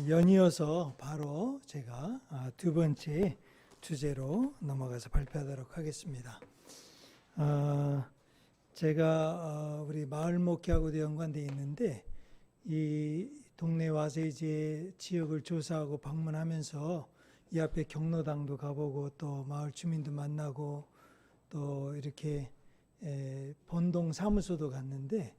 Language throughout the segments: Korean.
연이어서 바로 제가 두 번째 주제로 넘어가서 발표하도록 하겠습니다. 제가 우리 마을 목회하고도 연관되어 있는데 이 동네 와서 이제 지역을 조사하고 방문하면서 이 앞에 경로당도 가보고 또 마을 주민도 만나고 또 이렇게 본동 사무소도 갔는데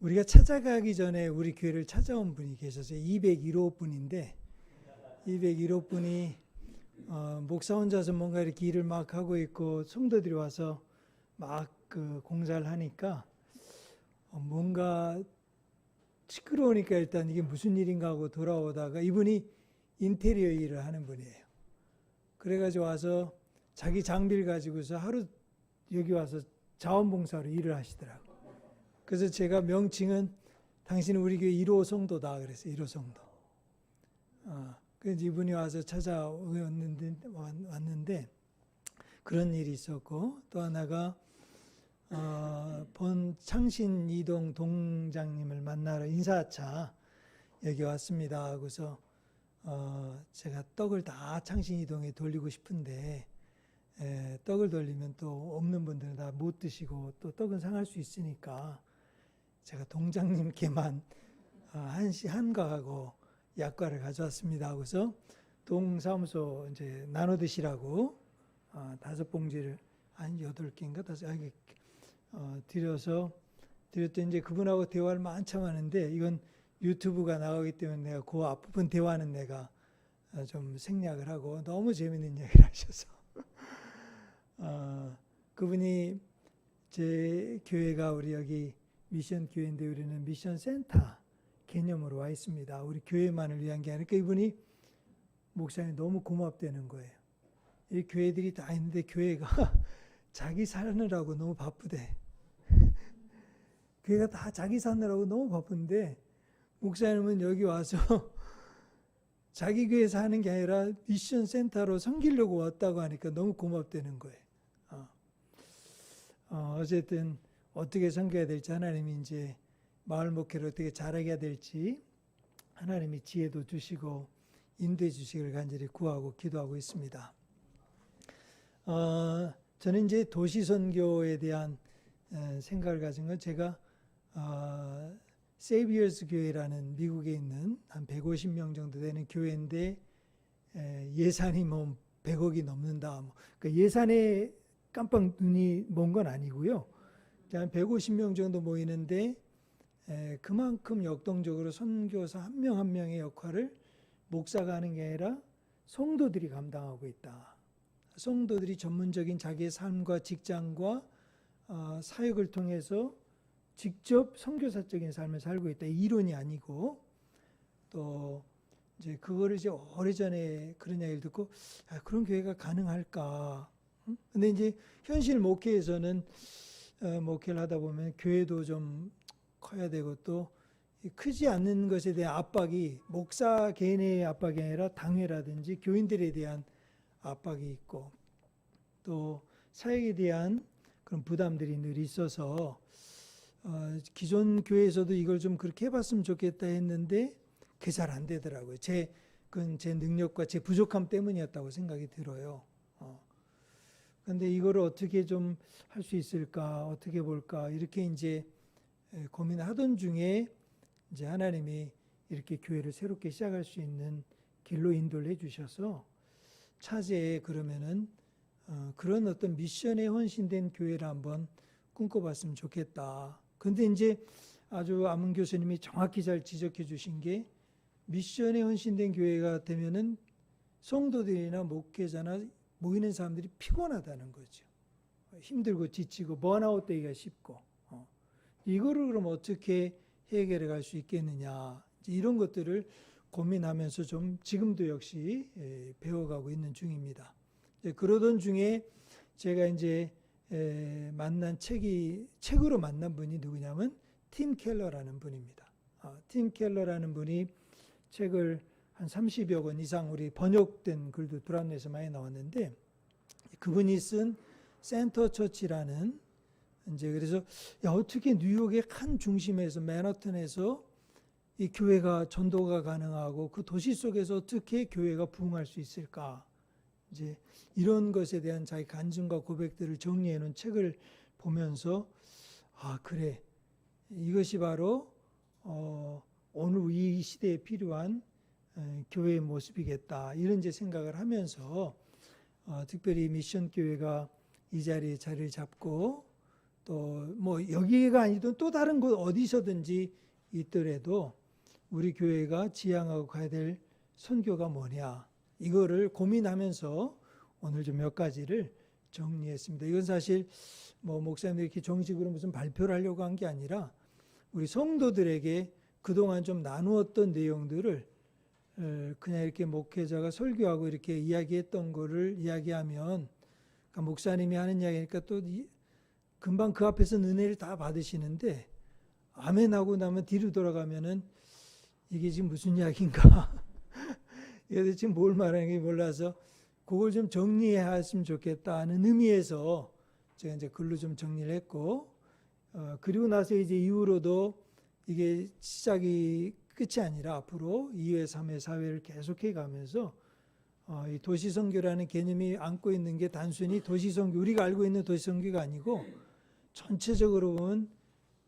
우리가 찾아가기 전에 우리 교회를 찾아온 분이 계셨어요. 201호 분인데 201호 분이 목사 혼자서 뭔가 이렇게 일을 막 하고 있고 성도들이 와서 막 그 공사를 하니까 뭔가 시끄러우니까 일단 이게 무슨 일인가 하고 돌아오다가 이분이 인테리어 일을 하는 분이에요. 그래가지고 와서 자기 장비를 가지고서 하루 여기 와서 자원봉사로 일을 하시더라고요. 그래서 제가 명칭은 당신은 우리 교회 1호 성도다 그랬어요. 1호 성도. 그래서 이분이 와서 왔는데 그런 일이 있었고 또 하나가 본 창신 이동 동장님을 만나러 인사차 여기 왔습니다 하고서 제가 떡을 다 창신 이동에 돌리고 싶은데 떡을 돌리면 또 없는 분들은 다 못 드시고 또 떡은 상할 수 있으니까 제가 동장님께만 한과하고 약과를 가져왔습니다 하고서 동사무소 이제 나눠 드시라고 5봉지를 한 8개인가 드렸더니 이제 그분하고 대화를 한참 하는데 이건 유튜브가 나가기 때문에 내가 그 앞부분 대화는 내가 좀 생략을 하고 너무 재밌는 얘기를 하셔서 그분이 제 교회가 우리 여기 미션 교회인데 우리는 미션 센터 개념으로 와 있습니다. 우리 교회만을 위한 게 아니라 이분이 목사님 너무 고맙다는 거예요. 이 교회들이 다 있는데 교회가 자기 사느라고 너무 바쁘대. 교회가 다 자기 사느라고 너무 바쁜데 목사님은 여기 와서 자기 교회에서 하는 게 아니라 미션 센터로 섬기려고 왔다고 하니까 너무 고맙다는 거예요. 어쨌든 어떻게 섬겨야 될지 하나님이 이제 마을 목회를 어떻게 잘하게 해야 될지 하나님이 지혜도 주시고 인도해 주시기를 간절히 구하고 기도하고 있습니다. 저는 이제 도시 선교에 대한 생각을 가진 건 제가 세이비어스 교회라는 미국에 있는 한 150명 정도 되는 교회인데 예산이 뭐 100억이 넘는다. 그러니까 예산에 깜빡 눈이 먼 건 아니고요. 한 150명 정도 모이는데 그만큼 역동적으로 선교사 한 명 한 명의 역할을 목사가 하는 게 아니라 성도들이 감당하고 있다. 성도들이 전문적인 자기의 삶과 직장과 사역을 통해서 직접 선교사적인 삶을 살고 있다. 이론이 아니고 또 이제 그거를 이제 오래전에 그런 얘기를 듣고 그런 교회가 가능할까? 근데 이제 현실 목회에서는 목회를 하다 보면 교회도 좀 커야 되고 또 크지 않는 것에 대한 압박이 목사 개인의 압박이 아니라 당회라든지 교인들에 대한 압박이 있고 또 사역에 대한 그런 부담들이 늘 있어서 기존 교회에서도 이걸 좀 그렇게 해봤으면 좋겠다 했는데 그게 잘 안 되더라고요. 그건 제 능력과 제 부족함 때문이었다고 생각이 들어요. 그런데 이거를 어떻게 좀 할 수 있을까, 어떻게 볼까 이렇게 이제 고민하던 중에 이제 하나님이 이렇게 교회를 새롭게 시작할 수 있는 길로 인도를 해주셔서 차제에 그러면은 그런 어떤 미션에 헌신된 교회를 한번 꿈꿔봤으면 좋겠다. 근데 이제 아주 아문 교수님이 정확히 잘 지적해 주신 게 미션에 헌신된 교회가 되면은 성도들이나 목회자나 모이는 사람들이 피곤하다는 거죠. 힘들고 지치고 번아웃 되기가 쉽고 이거를 그럼 어떻게 해결해 갈 수 있겠느냐 이런 것들을 고민하면서 좀 지금도 역시 배워가고 있는 중입니다. 그러던 중에 제가 이제 책으로 만난 분이 누구냐면 팀 켈러라는 분입니다. 팀 켈러라는 분이 책을 한 30여 권 이상 우리 번역된 글도 두란노에서 많이 나왔는데 그분이 쓴 센터 처치라는 이제 그래서 어떻게 뉴욕의 한 중심에서 맨하탄에서 이 교회가 전도가 가능하고 그 도시 속에서 어떻게 교회가 부흥할 수 있을까? 이제 이런 것에 대한 자기 간증과 고백들을 정리해 놓은 책을 보면서 그래. 이것이 바로 오늘 이 시대에 필요한 교회의 모습이겠다. 이런 이제 생각을 하면서 특별히 미션 교회가 이 자리에 자리를 잡고 또 뭐 여기가 아니든 또 다른 곳 어디서든지 있더라도 우리 교회가 지향하고 가야 될 선교가 뭐냐 이거를 고민하면서 오늘 좀 몇 가지를 정리했습니다. 이건 사실 뭐 목사님들이 이렇게 정식으로 무슨 발표를 하려고 한 게 아니라 우리 성도들에게 그동안 좀 나누었던 내용들을 그냥 이렇게 목회자가 설교하고 이렇게 이야기했던 거를 이야기하면 그러니까 목사님이 하는 이야기니까 또 금방 그 앞에서 은혜를 다 받으시는데 아멘 하고 나면 뒤로 돌아가면은 이게 지금 무슨 이야기인가 얘들 지금 뭘 말하는지 몰라서 그걸 좀 정리했으면 좋겠다는 의미에서 제가 이제 글로 좀 정리를 했고 그리고 나서 이제 이후로도 이게 시작이 끝이 아니라 앞으로 2회, 3회, 4회를 계속해 가면서 이 도시선교라는 개념이 안고 있는 게 단순히 도시선교, 우리가 알고 있는 도시선교가 아니고 전체적으로 본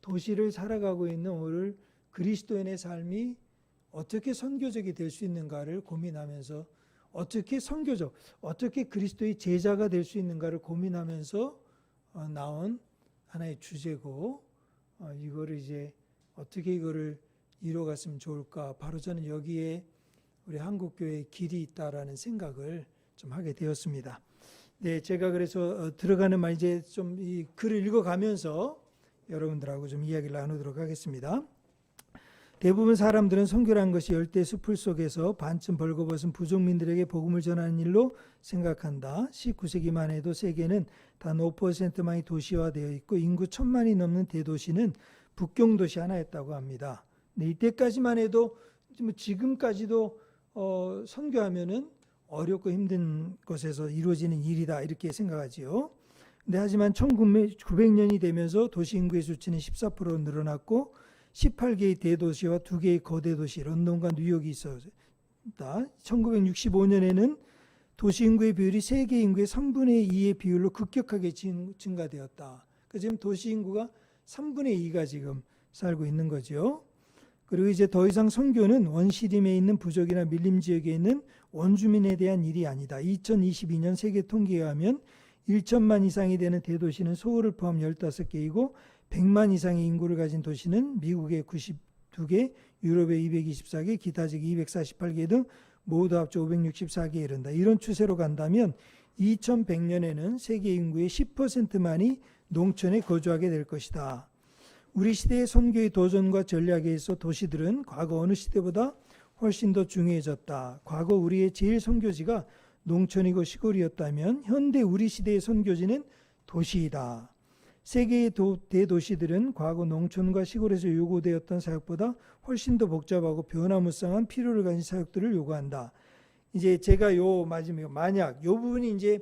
도시를 살아가고 있는 오늘 그리스도인의 삶이 어떻게 선교적이 될 수 있는가를 고민하면서 어떻게 선교적, 어떻게 그리스도의 제자가 될 수 있는가를 고민하면서 나온 하나의 주제고 이거를 이제 어떻게 이거를 이뤄갔으면 좋을까. 바로 저는 여기에 우리 한국교회의 길이 있다라는 생각을 좀 하게 되었습니다. 네, 제가 그래서 들어가는 말 이제 좀 이 글을 읽어가면서 여러분들하고 좀 이야기를 나누도록 하겠습니다. 대부분 사람들은 선교란 것이 열대 숲을 속에서 반쯤 벌거벗은 부족민들에게 복음을 전하는 일로 생각한다. 19세기만 해도 세계는 단 5%만이 도시화되어 있고 인구 1,000만이 넘는 대도시는 북경도시 하나였다고 합니다. 네, 이때까지만 해도 지금까지도 선교하면은 어렵고 힘든 곳에서 이루어지는 일이다 이렇게 생각하지요. 근데 하지만 1900년이 되면서 도시 인구의 수치는 14% 늘어났고 18개의 대도시와 2개의 거대 도시 런던과 뉴욕이 있었다. 1965년에는 도시 인구의 비율이 세계 인구의 3분의 2의 비율로 급격하게 증가되었다. 그러니까 지금 도시 인구가 3분의 2가 지금 살고 있는 거죠. 그리고 이제 더 이상 선교는 원시림에 있는 부족이나 밀림 지역에 있는 원주민에 대한 일이 아니다. 2022년 세계 통계에 의하면 1천만 이상이 되는 대도시는 서울을 포함 15개이고 100만 이상의 인구를 가진 도시는 미국의 92개, 유럽의 224개, 기타 지역이 248개 등 모두 합쳐 564개에 이른다. 이런 추세로 간다면 2100년에는 세계 인구의 10%만이 농촌에 거주하게 될 것이다. 우리 시대의 선교의 도전과 전략에 있어 도시들은 과거 어느 시대보다 훨씬 더 중요해졌다. 과거 우리의 제일 선교지가 농촌이고 시골이었다면 현대 우리 시대의 선교지는 도시이다. 세계의 대도시들은 과거 농촌과 시골에서 요구되었던 사역보다 훨씬 더 복잡하고 변화무쌍한 필요를 가진 사역들을 요구한다. 이제 제가 요 마지막에 만약 요 부분이 이제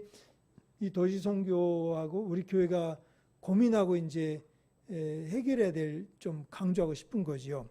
이 도시 선교하고 우리 교회가 고민하고 이제 해결해야 될 좀 강조하고 싶은 거지요.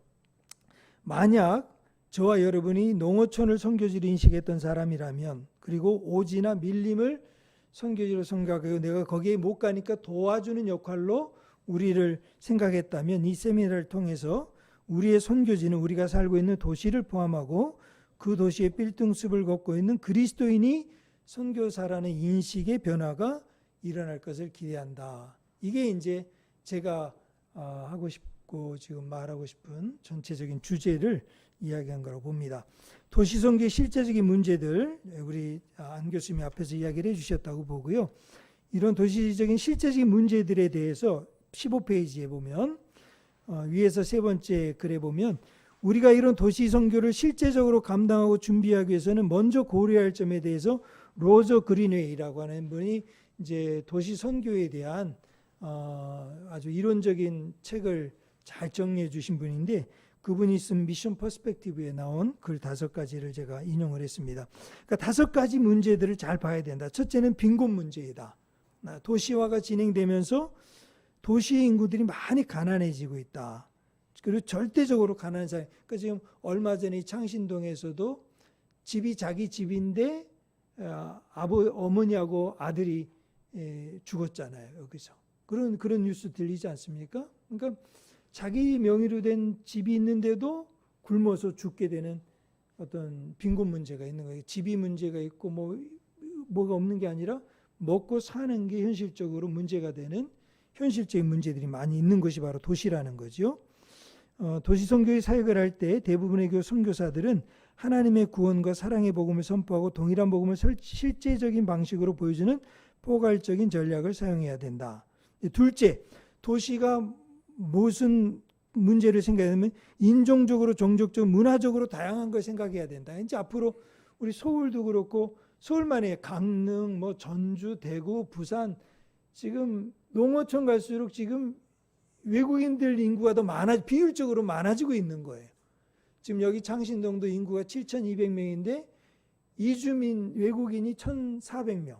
만약 저와 여러분이 농어촌을 선교지로 인식했던 사람이라면 그리고 오지나 밀림을 선교지로 생각하고 내가 거기에 못 가니까 도와주는 역할로 우리를 생각했다면 이 세미나를 통해서 우리의 선교지는 우리가 살고 있는 도시를 포함하고 그 도시의 빌딩숲을 걷고 있는 그리스도인이 선교사라는 인식의 변화가 일어날 것을 기대한다. 이게 이제 제가 하고 싶고 지금 말하고 싶은 전체적인 주제를 이야기한 거라고 봅니다. 도시선교의 실제적인 문제들 우리 안 교수님이 앞에서 이야기를 해주셨다고 보고요. 이런 도시적인 실제적인 문제들에 대해서 15페이지에 보면 위에서 세 번째 글에 보면 우리가 이런 도시선교를 실제적으로 감당하고 준비하기 위해서는 먼저 고려할 점에 대해서 로저 그린웨이라고 하는 분이 이제 도시선교에 대한 아주 이론적인 책을 잘 정리해 주신 분인데 그분이 쓴 미션 퍼스펙티브에 나온 글 5가지를 제가 인용을 했습니다. 그러니까 5가지 문제들을 잘 봐야 된다. 첫째는 빈곤 문제이다. 도시화가 진행되면서 도시 인구들이 많이 가난해지고 있다. 그리고 절대적으로 가난한 사람. 그러니까 지금 얼마 전에 이 창신동에서도 집이 자기 집인데 어머니하고 아들이 죽었잖아요. 여기서. 그런 뉴스 들리지 않습니까? 그러니까 자기 명의로 된 집이 있는데도 굶어서 죽게 되는 어떤 빈곤 문제가 있는 거예요. 집이 문제가 있고 뭐가 없는 게 아니라 먹고 사는 게 현실적으로 문제가 되는 현실적인 문제들이 많이 있는 것이 바로 도시라는 거죠. 도시 선교의 사역을 할 때 대부분의 선교사들은 하나님의 구원과 사랑의 복음을 선포하고 동일한 복음을 실제적인 방식으로 보여주는 포괄적인 전략을 사용해야 된다. 둘째, 도시가 무슨 문제를 생각하면 인종적으로, 종족적으로, 문화적으로 다양한 걸 생각해야 된다. 이제 앞으로 우리 서울도 그렇고 서울만의 강릉, 전주, 대구, 부산 지금 농어촌 갈수록 지금 외국인들 인구가 더 비율적으로 많아지고 있는 거예요. 지금 여기 창신동도 인구가 7,200명인데 이주민 외국인이 1,400명.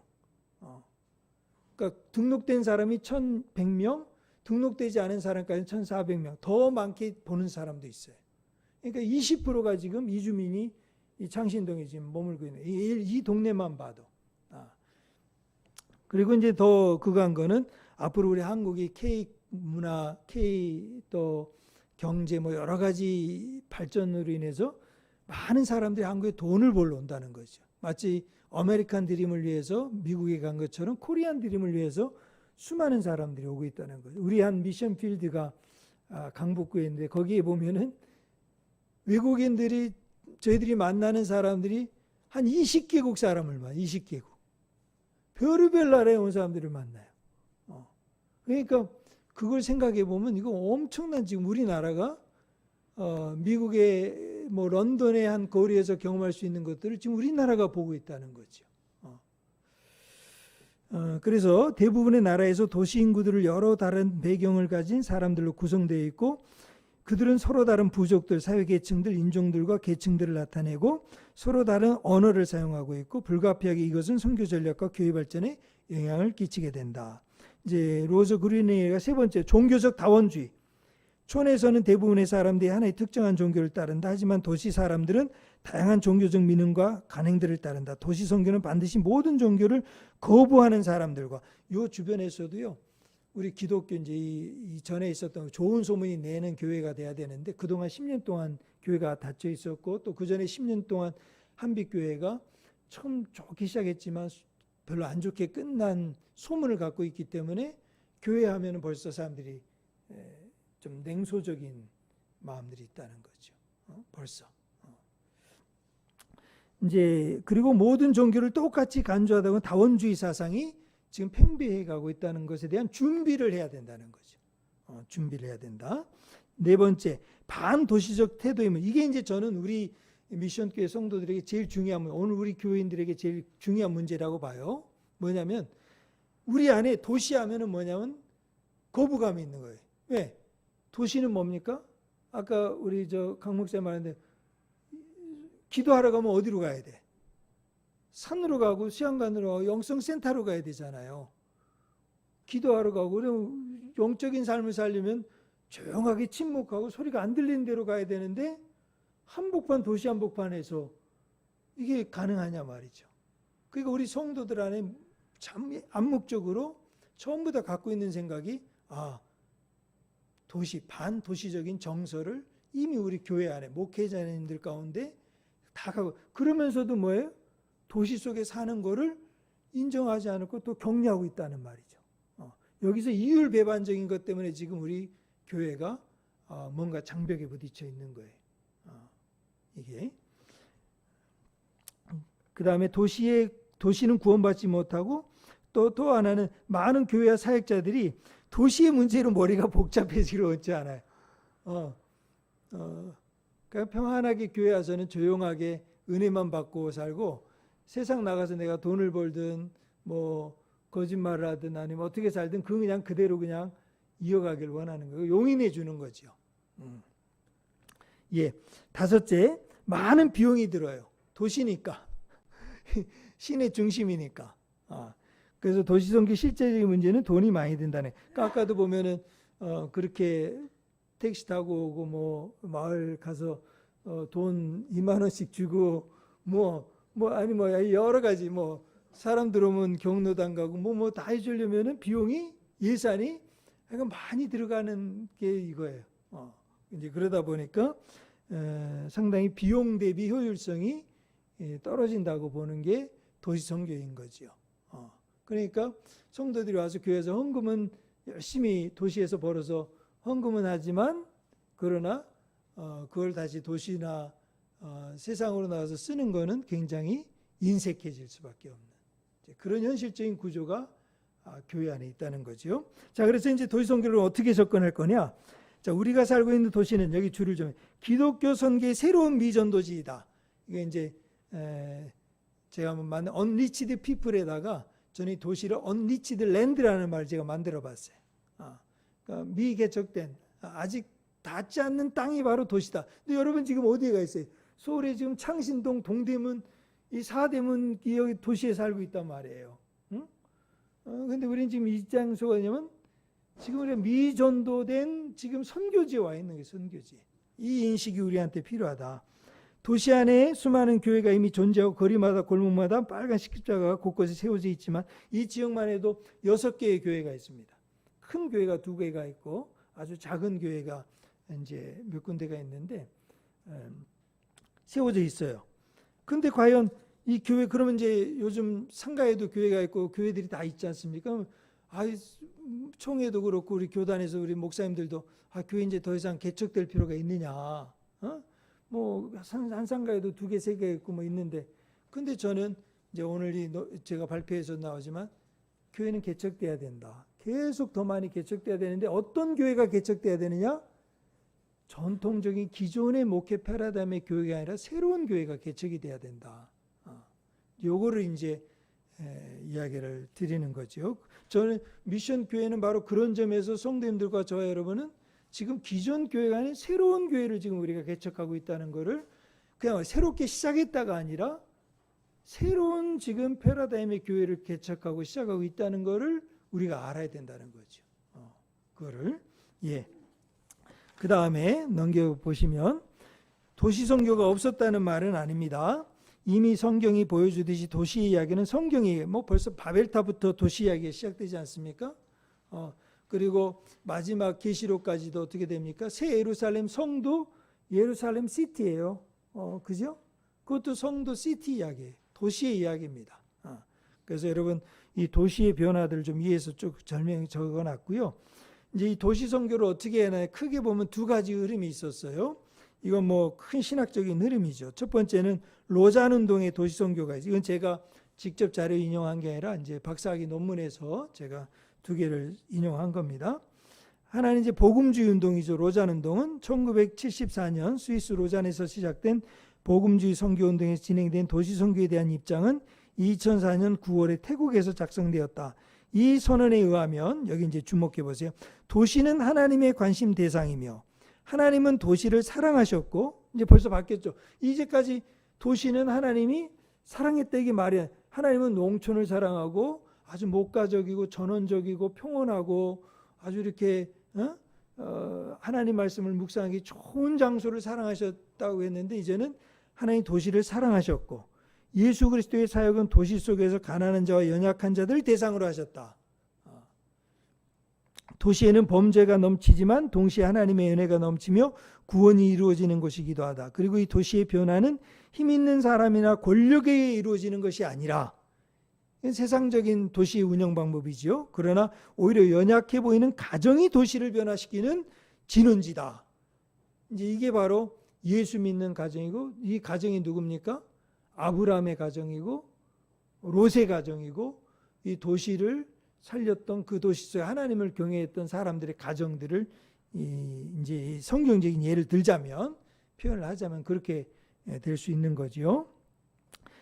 그러니까 등록된 사람이 1,100명, 등록되지 않은 사람까지 1,400명. 더 많게 보는 사람도 있어요. 그러니까 20%가 지금 이주민이 이 창신동에 지금 머물고 있는 이 동네만 봐도. 그리고 이제 더 그간 거는 앞으로 우리 한국이 K 문화, K 또 경제 여러 가지 발전으로 인해서 많은 사람들이 한국에 돈을 벌러 온다는 거죠. 마치 아메리칸 드림을 위해서 미국에 간 것처럼 코리안 드림을 위해서 수많은 사람들이 오고 있다는 거죠. 우리 한 미션 필드가 강북구에 있는데 거기에 보면은 외국인들이 저희들이 만나는 사람들이 한 20개국 사람을 만나요. 20개국. 별의별 나라에 온 사람들을 만나요. 그러니까 그걸 생각해 보면 이거 엄청난 지금 우리나라가 미국의 런던의 한 거리에서 경험할 수 있는 것들을 지금 우리나라가 보고 있다는 거죠. 그래서 대부분의 나라에서 도시 인구들을 여러 다른 배경을 가진 사람들로 구성되어 있고 그들은 서로 다른 부족들, 사회계층들, 인종들과 계층들을 나타내고 서로 다른 언어를 사용하고 있고 불가피하게 이것은 선교 전략과 교회 발전에 영향을 끼치게 된다. 이제 로저 그리네가 세 번째, 종교적 다원주의. 촌에서는 대부분의 사람들이 하나의 특정한 종교를 따른다. 하지만 도시 사람들은 다양한 종교적 민원과 간행들을 따른다. 도시 선교는 반드시 모든 종교를 거부하는 사람들과 요 주변에서도요. 우리 기독교 이제 이 전에 있었던 좋은 소문이 내는 교회가 돼야 되는데 그동안 10년 동안 교회가 닫혀 있었고 또 그 전에 10년 동안 한빛교회가 처음 좋게 시작했지만 별로 안 좋게 끝난 소문을 갖고 있기 때문에 교회 하면은 벌써 사람들이 좀 냉소적인 마음들이 있다는 거죠. 벌써. 이제 그리고 모든 종교를 똑같이 간주하다고 다원주의 사상이 지금 팽배해 가고 있다는 것에 대한 준비를 해야 된다는 거죠. 준비를 해야 된다. 네 번째, 반도시적 태도이면 이게 이제 저는 우리 미션교회 성도들에게 제일 중요한 오늘 우리 교인들에게 제일 중요한 문제라고 봐요. 뭐냐면 우리 안에 도시하면은 뭐냐면 거부감이 있는 거예요. 왜? 도시는 뭡니까? 아까 우리 강 목사님 말했는데 기도하러 가면 어디로 가야 돼? 산으로 가고 수양관으로 가고 영성센터로 가야 되잖아요. 기도하러 가고 그럼 영적인 삶을 살려면 조용하게 침묵하고 소리가 안 들리는 데로 가야 되는데 한복판 도시 한복판에서 이게 가능하냐 말이죠. 그러니까 우리 성도들 안에 참 암묵적으로 처음부터 갖고 있는 생각이 도시 반도시적인 정서를 이미 우리 교회 안에 목회자님들 가운데 다 가고 그러면서도 뭐예요? 도시 속에 사는 거를 인정하지 않고 또 격려하고 있다는 말이죠. 여기서 이율 배반적인 것 때문에 지금 우리 교회가 뭔가 장벽에 부딪혀 있는 거예요. 이게 그 다음에 도시는 구원받지 못하고 또 하나는 많은 교회와 사역자들이 도시의 문제로 머리가 복잡해지려 하지 않아요. 그러니까 평안하게 교회 와서는 조용하게 은혜만 받고 살고 세상 나가서 내가 돈을 벌든 거짓말을 하든 아니면 어떻게 살든 그냥 그대로 그냥 이어가길 원하는 거예요. 용인해 주는 거죠. 다섯째, 많은 비용이 들어요. 도시니까. 시내 중심이니까. 그래서 도시선교 실제적인 문제는 돈이 많이 든다네. 그러니까 아까도 보면은 그렇게 택시 타고 오고 뭐 마을 가서 돈 2만 원씩 주고 아니 여러 가지 사람 들어오면 경로당 가고 뭐 다 해주려면은 비용이 예산이 많이 들어가는 게 이거예요. 이제 그러다 보니까 상당히 비용 대비 효율성이 떨어진다고 보는 게 도시 선교인 거죠. 그러니까 성도들이 와서 교회에서 헌금은 열심히 도시에서 벌어서 헌금은 하지만 그러나 그걸 다시 도시나 세상으로 나가서 쓰는 거는 굉장히 인색해질 수밖에 없는 그런 현실적인 구조가 교회 안에 있다는 거죠. 자, 그래서 이제 도시 선교를 어떻게 접근할 거냐? 자, 우리가 살고 있는 도시는 여기 줄을 좀 기독교 선교의 새로운 미전도지이다. 이게 이제 제가 한번 만든 unreached people에다가 저는 이 도시를 unreached land라는 말을 제가 만들어봤어요. 그러니까 미개척된 아직 닿지 않는 땅이 바로 도시다. 근데 여러분 지금 어디에 가 있어요? 서울에 지금 창신동, 동대문, 이 사대문 여기 도시에 살고 있단 말이에요. 응? 근데 우리는 지금 이 장소가 뭐냐면 지금 우리가 미전도된 지금 선교지에 와 있는 게 선교지. 이 인식이 우리한테 필요하다. 도시 안에 수많은 교회가 이미 존재하고 거리마다 골목마다 빨간 십자가가 곳곳에 세워져 있지만 이 지역만 해도 6개의 교회가 있습니다. 큰 교회가 2개가 있고 아주 작은 교회가 이제 몇 군데가 있는데 세워져 있어요. 근데 과연 이 교회 그러면 이제 요즘 상가에도 교회가 있고 교회들이 다 있지 않습니까? 총회도 그렇고 우리 교단에서 우리 목사님들도 교회 이제 더 이상 개척될 필요가 있느냐? 한 상가에도 2개, 3개 있고 뭐 있는데, 근데 저는 이제 오늘 제가 발표에서 나오지만 교회는 개척돼야 된다. 계속 더 많이 개척돼야 되는데 어떤 교회가 개척돼야 되느냐? 전통적인 기존의 목회 패러다임의 교회가 아니라 새로운 교회가 개척이 돼야 된다. 요거를 이제 이야기를 드리는 거죠. 저는 미션 교회는 바로 그런 점에서 성도님들과 저와 여러분은 지금 기존 교회가 아닌 새로운 교회를 지금 우리가 개척하고 있다는 것을 그냥 새롭게 시작했다가 아니라 새로운 지금 패러다임의 교회를 개척하고 시작하고 있다는 것을 우리가 알아야 된다는 거죠. 그거를 그 다음에 넘겨보시면 도시 선교가 없었다는 말은 아닙니다. 이미 성경이 보여주듯이 도시 이야기는 성경이 벌써 바벨탑부터 도시 이야기가 시작되지 않습니까? 그리고 마지막 계시록까지도 어떻게 됩니까? 새 예루살렘 성도 예루살렘 시티예요. 그죠? 그것도 성도 시티 이야기, 도시의 이야기입니다. 그래서 여러분 이 도시의 변화들 좀 위에서 쭉 설명 적어놨고요. 이제 이 도시 선교를 어떻게 해나요? 크게 보면 2가지 흐름이 있었어요. 이건 큰 신학적인 흐름이죠. 첫 번째는 로잔 운동의 도시 선교가 있어요. 이건 제가 직접 자료 인용한 게 아니라 이제 박사학위 논문에서 제가 2개를 인용한 겁니다. 하나는 이제 복음주의 운동이죠. 로잔 운동은 1974년 스위스 로잔에서 시작된 복음주의 선교 운동에서 진행된 도시 선교에 대한 입장은 2004년 9월에 태국에서 작성되었다. 이 선언에 의하면 여기 이제 주목해 보세요. 도시는 하나님의 관심 대상이며 하나님은 도시를 사랑하셨고, 이제 벌써 바뀌었죠. 이제까지 도시는 하나님이 사랑했다 이게 말이야. 하나님은 농촌을 사랑하고 아주 목가적이고 전원적이고 평온하고 아주 이렇게 하나님 말씀을 묵상하기 좋은 장소를 사랑하셨다고 했는데 이제는 하나님 도시를 사랑하셨고 예수 그리스도의 사역은 도시 속에서 가난한 자와 연약한 자들 대상으로 하셨다. 도시에는 범죄가 넘치지만 동시에 하나님의 은혜가 넘치며 구원이 이루어지는 곳이기도 하다. 그리고 이 도시의 변화는 힘 있는 사람이나 권력에 의해 이루어지는 것이 아니라 세상적인 도시 운영 방법이죠. 그러나 오히려 연약해 보이는 가정이 도시를 변화시키는 진원지다. 이제 이게 바로 예수 믿는 가정이고, 이 가정이 누굽니까? 아브라함의 가정이고 롯의 가정이고, 이 도시를 살렸던 그 도시 속에 하나님을 경외했던 사람들의 가정들을 이제 성경적인 예를 들자면, 표현을 하자면 그렇게 될 수 있는 거지요.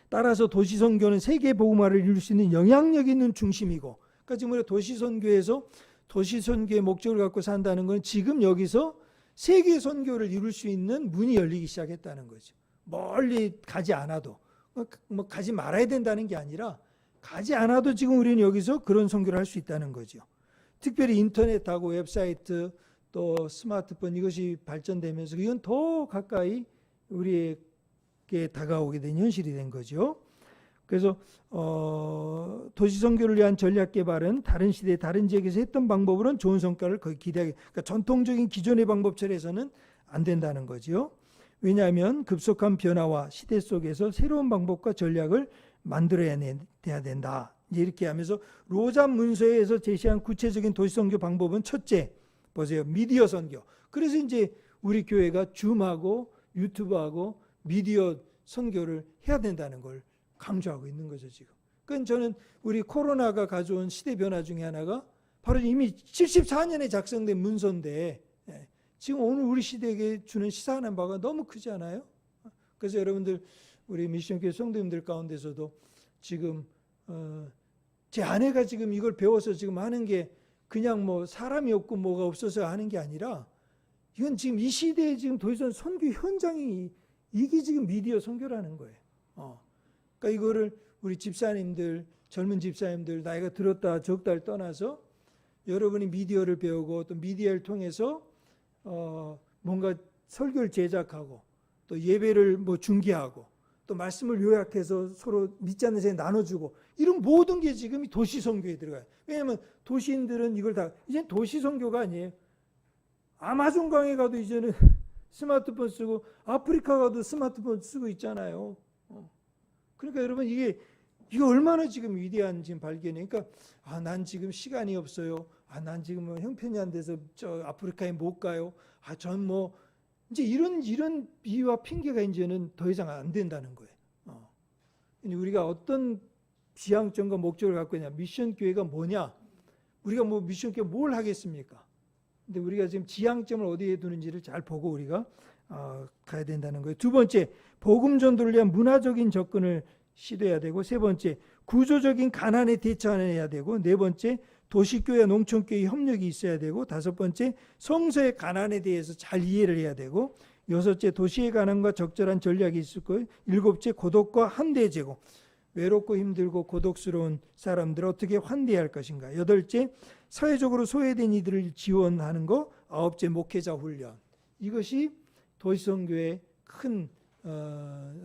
따라서 도시 선교는 세계 복음화를 이룰 수 있는 영향력 있는 중심이고, 그러니까 지금 우리가 도시 선교에서 도시 선교의 목적을 갖고 산다는 건 지금 여기서 세계 선교를 이룰 수 있는 문이 열리기 시작했다는 거죠. 멀리 가지 않아도, 가지 말아야 된다는 게 아니라 가지 않아도 지금 우리는 여기서 그런 선교를 할 수 있다는 거죠. 특별히 인터넷하고 웹사이트 또 스마트폰 이것이 발전되면서 이건 더 가까이 우리에게 다가오게 된 현실이 된 거죠. 그래서 도시 선교를 위한 전략 개발은 다른 시대 다른 지역에서 했던 방법으로는 좋은 성과를 거의 기대하게, 그러니까 전통적인 기존의 방법처럼 해서는 안 된다는 거죠. 왜냐하면 급속한 변화와 시대 속에서 새로운 방법과 전략을 만들어야 된다. 이렇게 하면서 로잔 문서에서 제시한 구체적인 도시 선교 방법은 첫째, 보세요. 미디어 선교. 그래서 이제 우리 교회가 줌하고 유튜브하고 미디어 선교를 해야 된다는 걸 강조하고 있는 거죠, 지금. 그건 저는 우리 코로나가 가져온 시대 변화 중에 하나가 바로 이미 74년에 작성된 문서인데 지금 오늘 우리 시대에게 주는 시사하는 바가 너무 크지 않아요? 그래서 여러분들 우리 미션교회 성도님들 가운데서도 지금 제 아내가 지금 이걸 배워서 지금 하는 게 그냥 뭐 사람이 없고 뭐가 없어서 하는 게 아니라 이건 지금 이 시대에 지금 도시선 선교 현장이 이게 지금 미디어 선교라는 거예요. 그러니까 이거를 우리 집사님들, 젊은 집사님들 나이가 들었다 적다를 떠나서 여러분이 미디어를 배우고 또 미디어를 통해서 뭔가 설교를 제작하고 또 예배를 뭐 중계하고 또 말씀을 요약해서 서로 믿지 않는 사람에 나눠주고 이런 모든 게 지금 도시 선교에 들어가요. 왜냐하면 도시인들은 이걸 다 이제 도시 선교가 아니에요. 아마존 강에 가도 이제는 스마트폰 쓰고 아프리카 가도 스마트폰 쓰고 있잖아요. 그러니까 여러분 이게 얼마나 지금 위대한 지금 발견이에요. 그러니까 난 지금 시간이 없어요. 난 지금 뭐 형편이 안 돼서 저 아프리카에 못 가요. 전 뭐 이제 이런 비유와 핑계가 이제는 더 이상 안 된다는 거예요. 우리가 어떤 지향점과 목적을 갖고 있냐? 미션 교회가 뭐냐? 우리가 뭐 미션 교회 뭘 하겠습니까? 근데 우리가 지금 지향점을 어디에 두는지를 잘 보고 우리가 가야 된다는 거예요. 두 번째, 복음 전도를 위한 문화적인 접근을 시도해야 되고, 세 번째, 구조적인 가난에 대처해야 되고, 네 번째, 도시교회와 농촌교회 협력이 있어야 되고, 다섯 번째, 성서의 가난에 대해서 잘 이해를 해야 되고, 여섯째, 도시의 가난과 적절한 전략이 있을 거예요. 일곱째, 고독과 환대 제공. 외롭고 힘들고 고독스러운 사람들을 어떻게 환대할 것인가. 여덟째, 사회적으로 소외된 이들을 지원하는 거. 아홉째, 목회자 훈련. 이것이 도시선교의 큰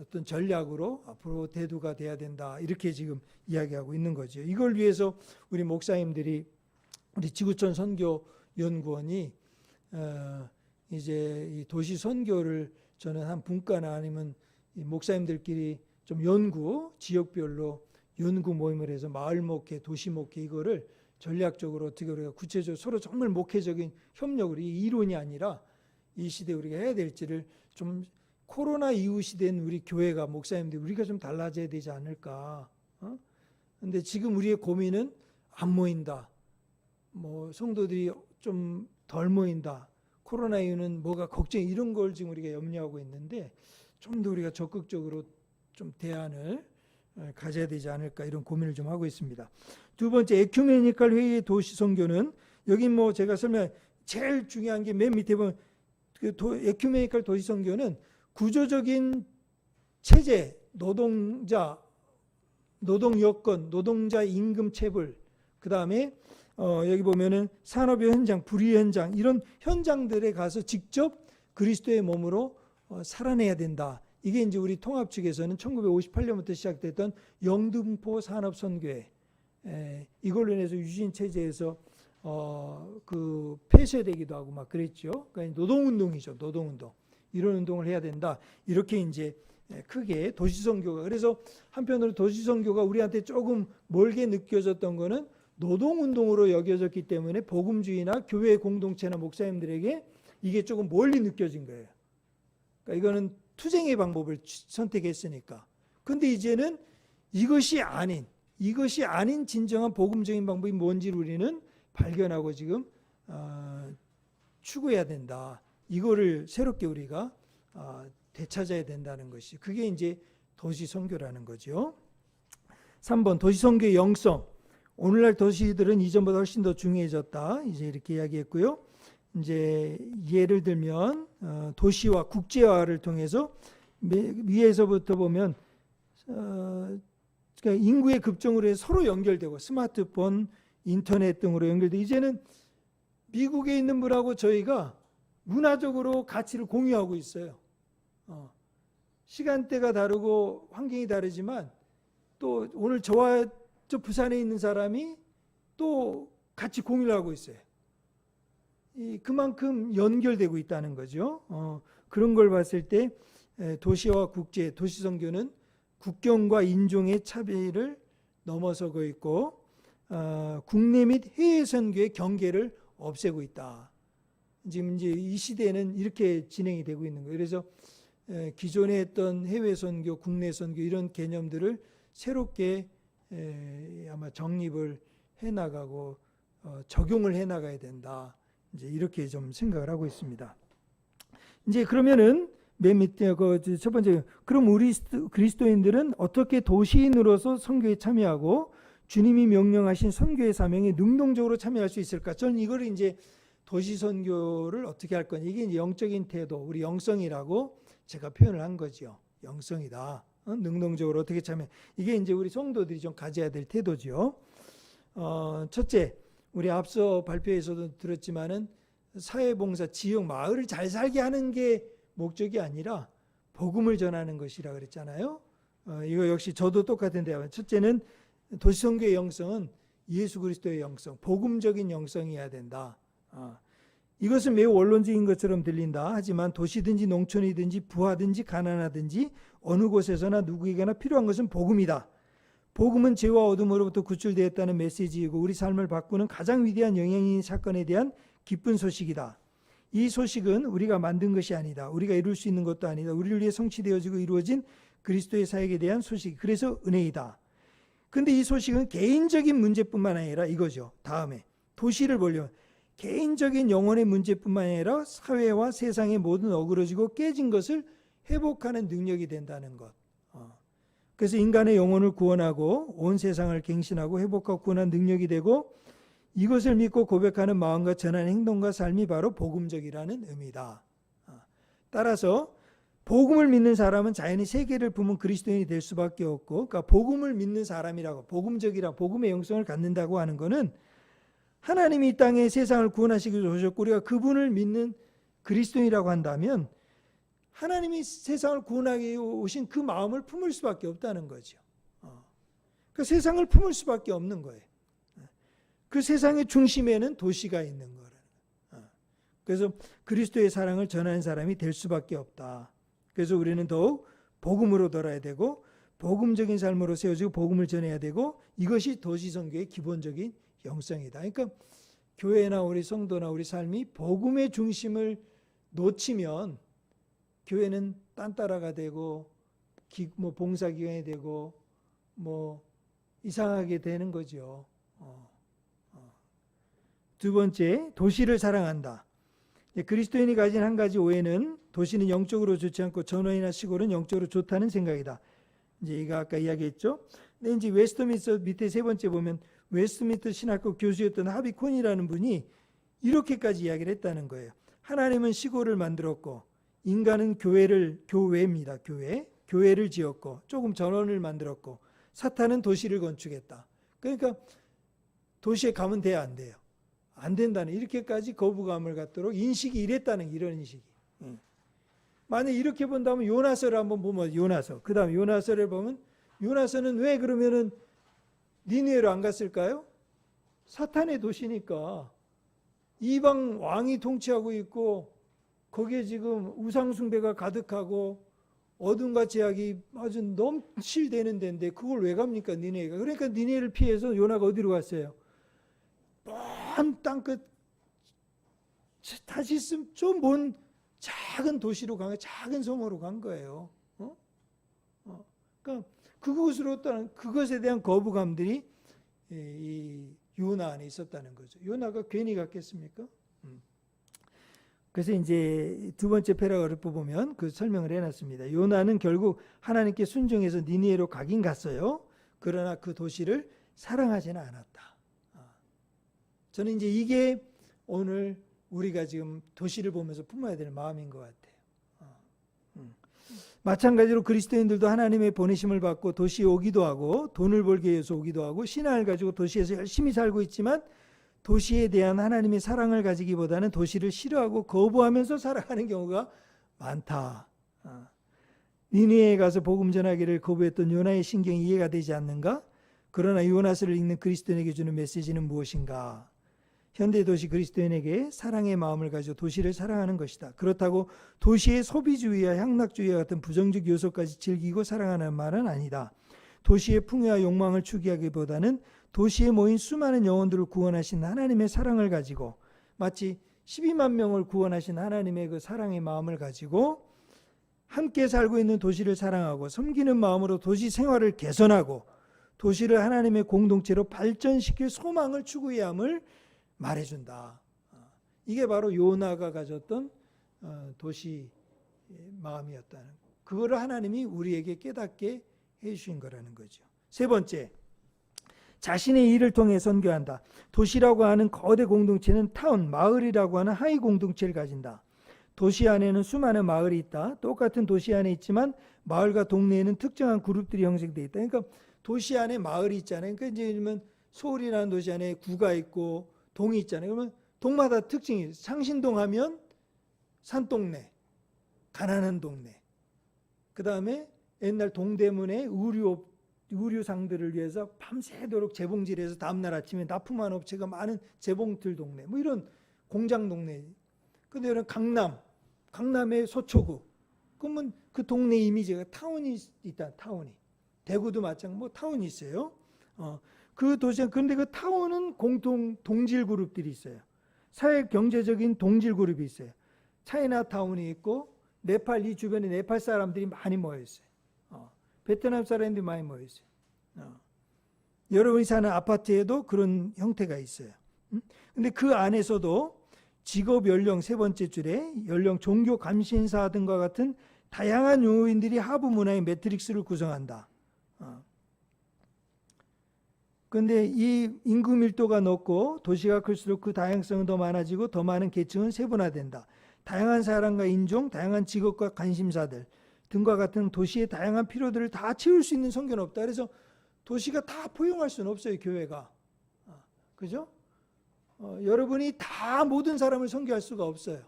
어떤 전략으로 앞으로 대두가 돼야 된다. 이렇게 지금 이야기하고 있는 거죠. 이걸 위해서 우리 목사님들이 우리 지구촌 선교연구원이 이제 이 도시 선교를 저는 한 분과나 아니면 이 목사님들끼리 좀 지역별로 연구 모임을 해서 마을 목회, 도시 목회 이거를 전략적으로 어떻게 우리가 구체적으로 서로 정말 목회적인 협력을 이 이론이 아니라 이 시대에 우리가 해야 될지를 좀 코로나 이후 시대는 우리 교회가 목사님들 우리가 좀 달라져야 되지 않을까. 근데 지금 우리의 고민은 안 모인다. 뭐 성도들이 좀 덜 모인다. 코로나 이후는 뭐가 걱정 이런 걸 지금 우리가 염려하고 있는데 좀 더 우리가 적극적으로 좀 대안을 가져야 되지 않을까 이런 고민을 좀 하고 있습니다. 두 번째 에큐메니컬 회의의 도시 선교는 여기 뭐 제가 설명 제일 중요한 게 맨 밑에 보면 에큐메니컬 도시 선교는 구조적인 체제, 노동자, 노동 여건, 노동자 임금 체불, 그 다음에 여기 보면은 산업의 현장, 불의 현장 이런 현장들에 가서 직접 그리스도의 몸으로 살아내야 된다. 이게 이제 우리 통합 측에서는 1958년부터 시작됐던 영등포 산업선교회 이걸로 인해서 유신 체제에서 그 폐쇄되기도 하고 막 그랬죠. 그러니까 노동운동이죠. 노동운동. 이런 운동을 해야 된다. 이렇게 이제 크게 도시선교가 그래서 한편으로 도시선교가 우리한테 조금 멀게 느껴졌던 거는 노동운동으로 여겨졌기 때문에 복음주의나 교회 공동체나 목사님들에게 이게 조금 멀리 느껴진 거예요. 그러니까 이거는 투쟁의 방법을 선택했으니까. 근데 이제는 이것이 아닌 진정한 복음적인 방법이 뭔지를 우리는 발견하고 지금 추구해야 된다. 이거를 새롭게 우리가 되찾아야 된다는 것이 그게 이제 도시 선교라는 거죠. 3번 도시 선교의 영성. 오늘날 도시들은 이전보다 훨씬 더 중요해졌다. 이제 이렇게 이야기했고요. 이제 예를 들면 도시화, 국제화를 통해서 위에서부터 보면 그러니까 인구의 급증으로 해서 서로 연결되고 스마트폰, 인터넷 등으로 연결돼 이제는 미국에 있는 분하고 저희가 문화적으로 가치를 공유하고 있어요. 시간대가 다르고 환경이 다르지만 또 오늘 저와 저 부산에 있는 사람이 또 같이 공유를 하고 있어요. 그만큼 연결되고 있다는 거죠. 그런 걸 봤을 때 도시와 국제, 도시선교는 국경과 인종의 차별을 넘어서고 있고 국내 및 해외 선교의 경계를 없애고 있다. 지금 이제 이 시대에는 이렇게 진행이 되고 있는 거예요. 그래서 기존에 했던 해외 선교, 국내 선교 이런 개념들을 새롭게 아마 정립을 해 나가고 적용을 해 나가야 된다. 이제 이렇게 좀 생각을 하고 있습니다. 이제 그러면은 맨 밑에 첫 번째, 그럼 우리 그리스도인들은 어떻게 도시인으로서 선교에 참여하고 주님이 명령하신 선교의 사명에 능동적으로 참여할 수 있을까? 저는 이걸 이제 도시 선교를 어떻게 할 거냐, 이게 이제 영적인 태도, 우리 영성이라고 제가 표현을 한 거죠. 영성이다. 능동적으로 어떻게 참여? 이게 이제 우리 성도들이 좀 가져야 될 태도죠. 첫째, 우리 앞서 발표에서도 들었지만은 사회봉사, 지역, 마을을 잘 살게 하는 게 목적이 아니라 복음을 전하는 것이라 그랬잖아요. 이거 역시 저도 똑같은데요. 첫째는 도시선교의 영성은 예수 그리스도의 영성, 복음적인 영성이어야 된다. 이것은 매우 원론적인 것처럼 들린다. 하지만 도시든지 농촌이든지 부하든지 가난하든지 어느 곳에서나 누구에게나 필요한 것은 복음이다. 복음은 죄와 어둠으로부터 구출되었다는 메시지이고 우리 삶을 바꾸는 가장 위대한 영향인 사건에 대한 기쁜 소식이다. 이 소식은 우리가 만든 것이 아니다. 우리가 이룰 수 있는 것도 아니다. 우리를 위해 성취되어지고 이루어진 그리스도의 사역에 대한 소식. 그래서 은혜이다. 근데 이 소식은 개인적인 문제뿐만 아니라 이거죠. 다음에 도시를 보려면 개인적인 영혼의 문제뿐만 아니라 사회와 세상의 모든 어그러지고 깨진 것을 회복하는 능력이 된다는 것. 그래서 인간의 영혼을 구원하고 온 세상을 갱신하고 회복하고 구원한 능력이 되고 이것을 믿고 고백하는 마음과 전하는 행동과 삶이 바로 복음적이라는 의미다. 따라서 복음을 믿는 사람은 자연히 세계를 품은 그리스도인이 될 수밖에 없고, 그러니까 복음을 믿는 사람이라고, 복음적이라 복음의 영성을 갖는다고 하는 것은 하나님이 이 땅에 세상을 구원하시기 위해 오셨고 우리가 그분을 믿는 그리스도인이라고 한다면 하나님이 세상을 구원하기 위해 오신 그 마음을 품을 수밖에 없다는 거죠. 그 세상을 품을 수밖에 없는 거예요. 그 세상의 중심에는 도시가 있는 거라는. 그래서 그리스도의 사랑을 전하는 사람이 될 수밖에 없다. 그래서 우리는 더욱 복음으로 돌아야 되고 복음적인 삶으로 세워지고 복음을 전해야 되고 이것이 도시선교의 기본적인 영성이다. 그러니까 교회나 우리 성도나 우리 삶이 복음의 중심을 놓치면 교회는 딴따라가 되고 봉사기관이 되고 이상하게 되는 거죠. 두 번째, 도시를 사랑한다. 그리스도인이 가진 한 가지 오해는 도시는 영적으로 좋지 않고 전원이나 시골은 영적으로 좋다는 생각이다. 이제 이거 아까 이야기했죠. 근데 이제 웨스트민스터 밑에 세 번째 보면 웨스트민스터 신학교 교수였던 하비콘이라는 분이 이렇게까지 이야기를 했다는 거예요. 하나님은 시골을 만들었고 인간은 교회입니다. 교회를 지었고 조금 전원을 만들었고 사탄은 도시를 건축했다. 그러니까 도시에 가면 돼야 안 돼요. 안 된다는 이렇게까지 거부감을 갖도록 인식이 이랬다는 이런 인식이. 만약 이렇게 본다면 요나서를 한번 보면 요나서. 그다음 요나서를 보면 요나서는 왜 그러면은 니느웨로 안 갔을까요? 사탄의 도시니까 이방 왕이 통치하고 있고 거기에 지금 우상숭배가 가득하고 어둠과 제약이 아주 넘실대는 데인데 그걸 왜 갑니까 니느웨가? 그러니까 니느웨를 피해서 요나가 어디로 갔어요? 먼 땅끝 다시스 좀 먼 작은 도시로 간 거예요. 작은 성으로 간 거예요. 그러니까 그것에 대한 거부감들이 이 요나 안에 있었다는 거죠. 요나가 괜히 갔겠습니까? 그래서 이제 두 번째 패러그래프 보면 그 설명을 해놨습니다. 요나는 결국 하나님께 순종해서 니느웨로 가긴 갔어요. 그러나 그 도시를 사랑하지는 않았다. 저는 이제 이게 오늘 우리가 지금 도시를 보면서 품어야 될 마음인 것 같아요. 마찬가지로 그리스도인들도 하나님의 보내심을 받고 도시에 오기도 하고 돈을 벌기 위해서 오기도 하고 신앙을 가지고 도시에서 열심히 살고 있지만 도시에 대한 하나님의 사랑을 가지기보다는 도시를 싫어하고 거부하면서 살아가는 경우가 많다. 니느웨에 가서 복음 전하기를 거부했던 요나의 신경이 이해가 되지 않는가? 그러나 요나서를 읽는 그리스도인에게 주는 메시지는 무엇인가? 현대 도시 그리스도인에게 사랑의 마음을 가지고 도시를 사랑하는 것이다. 그렇다고 도시의 소비주의와 향락주의와 같은 부정적 요소까지 즐기고 사랑하는 말은 아니다. 도시의 풍요와 욕망을 추구하기보다는 도시에 모인 수많은 영혼들을 구원하신 하나님의 사랑을 가지고, 마치 12만 명을 구원하신 하나님의 그 사랑의 마음을 가지고 함께 살고 있는 도시를 사랑하고 섬기는 마음으로 도시 생활을 개선하고 도시를 하나님의 공동체로 발전시킬 소망을 추구해야 함을 말해준다. 이게 바로 요나가 가졌던 도시 마음이었다는, 그거를 하나님이 우리에게 깨닫게 해주신 거라는 거죠. 세 번째, 자신의 일을 통해 선교한다. 도시라고 하는 거대 공동체는 타운, 마을이라고 하는 하위 공동체를 가진다. 도시 안에는 수많은 마을이 있다. 똑같은 도시 안에 있지만 마을과 동네에는 특정한 그룹들이 형성되어 있다. 그러니까 도시 안에 마을이 있잖아요. 그러니까 이제 그러면 서울이라는 도시 안에 구가 있고 동이 있잖아요. 그러면 동마다 특징이 있어요. 상신동 하면 산동네, 가난한 동네. 그 다음에 옛날 동대문에 의류상들을 위해서 밤새도록 재봉질해서 다음날 아침에 납품한 업체가 많은 재봉틀 동네, 뭐 이런 공장 동네. 근데 이런 강남의 소초구, 그러면 그 동네 이미지가 타운이 있다. 타운이. 대구도 마찬가지, 뭐 타운이 있어요. 그 도시, 그런데 그 타운은 공통 동질 그룹들이 있어요. 사회 경제적인 동질 그룹이 있어요. 차이나타운이 있고 네팔, 이 주변에 네팔 사람들이 많이 모여 있어요. 베트남 사람들이 많이 모여 있어요. 여러분이 사는 아파트에도 그런 형태가 있어요. 근데 그 안에서도 직업, 연령, 세 번째 줄에 연령, 종교, 감신사 등과 같은 다양한 요인들이 하부 문화의 매트릭스를 구성한다. 그런데 이 인구 밀도가 높고 도시가 클수록 그 다양성은 더 많아지고 더 많은 계층은 세분화된다. 다양한 사람과 인종, 다양한 직업과 관심사들 등과 같은 도시의 다양한 필요들을 다 채울 수 있는 성교는 없다. 그래서 도시가 다 포용할 수는 없어요, 교회가. 그죠? 여러분이 다 모든 사람을 선교할 수가 없어요.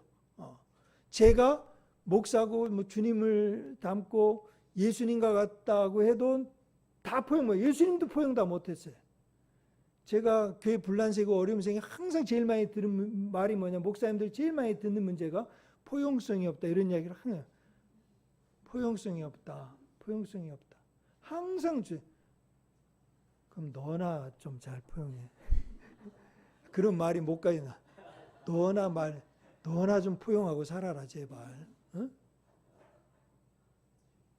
제가 목사고 뭐 주님을 닮고 예수님과 같다고 해도 다 예수님도 포용 다 못했어요. 제가 교회 분란세고 어려움 생에 항상 제일 많이 들은 말이 뭐냐, 목사님들 제일 많이 듣는 문제가 포용성이 없다, 이런 이야기를 하네요. 포용성이 없다. 항상 그럼 너나 좀 잘 포용해. 그런 말이 못 가요. 너나 좀 포용하고 살아라, 제발. 응?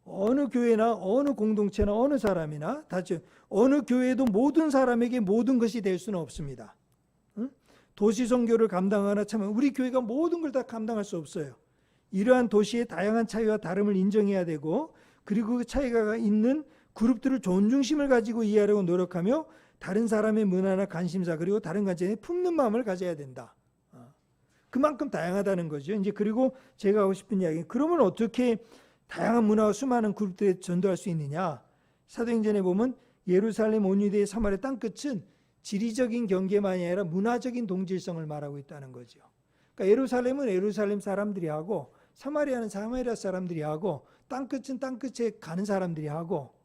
어느 교회나 어느 공동체나 어느 사람이나 어느 교회도 모든 사람에게 모든 것이 될 수는 없습니다. 응? 도시 선교를 감당하나 참으면 우리 교회가 모든 걸 다 감당할 수 없어요. 이러한 도시의 다양한 차이와 다름을 인정해야 되고, 그리고 그 차이가 있는 그룹들을 존중심을 가지고 이해하려고 노력하며 다른 사람의 문화나 관심사 그리고 다른 관점에 품는 마음을 가져야 된다. 그만큼 다양하다는 거죠. 이제 그리고 제가 하고 싶은 이야기는, 그러면 어떻게 다양한 문화와 수많은 그룹들에 전도할 수 있느냐? 사도행전에 보면 예루살렘, 온 유대의 사마리아 땅끝은 지리적인 경계만이 아니라 문화적인 동질성을 말하고 있다는 거죠. 그러니까 예루살렘은 예루살렘 사람들이 하고, 사마리아는 사마리아 사람들이 하고, 땅끝은 땅끝에 가는 사람들이 하고,